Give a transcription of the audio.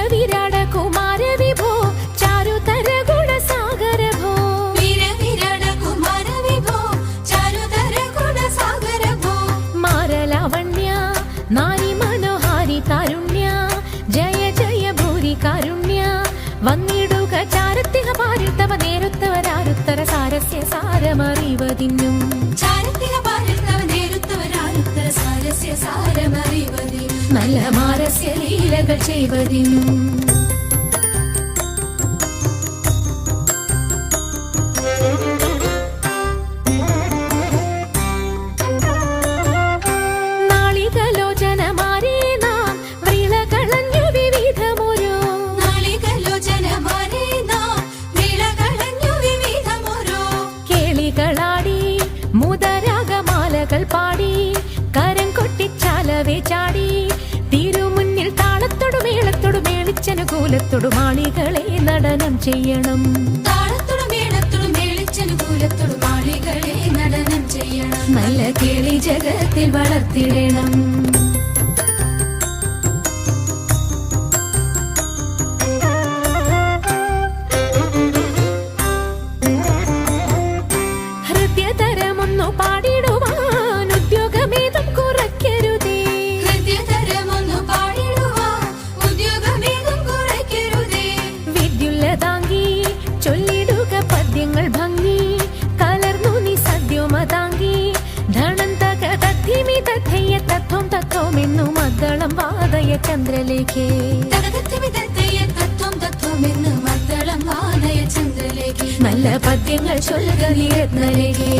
വീരവിരാട കുമാര വിഭോ ചാരുതര ഗുണസാഗര ഭോ വീരവിരാട കുമാര വിഭോ ചാരുതര ഗുണസാഗര ഭോ മാരലാവണ്യ നാരി മനോഹാരി കാരുണ്യ ജയ ജയ ഭൂരി കാരുണ്യ വന്നിടുക ചാരത്തിക പാരിൽ തവ നേരുത്തവരാരുത്തര സാരസ്യ സാരമറിവതിന്നും ചാരത്തിക പാരിൽ തവ നേരുത്തവരാരുത്തര സാരസ്യ സാരമറിവതിന്നും നല്ല മാരസ്യ ലീലകൾ ചെയ്വതിനും പാടി കരം കൊട്ടിച്ചാലവേ ചാടി തിരുമുന്നിൽ താളത്തോടു മേളത്തോടു മേളിച്ചനുകൂലത്തോടു മാളികളെ നടനം ചെയ്യണം താളത്തോടു മേളത്തോടു മേളിച്ചനുകൂലത്തോടു മാളികളെ നടനം ചെയ്യണം നല്ല കേളി ജഗത്തിൽ വളർത്തിടണം ഹൃദയതരമൊന്നു പാടിടുവാൻ ചൊല്ലിടുക പദ്യങ്ങൾ ഭംഗി കലർന്നു നീ സദ്യോമതാങ്കി ധനം തക തദ്ധിമി തഥയ്യ തത്വം തത്വമെന്നു മദ്ദളം വാദയ ചന്ദ്രലേഖേ നല്ല പദ്യങ്ങൾ ചൊല്ലുക നീ രത്നലേഖേ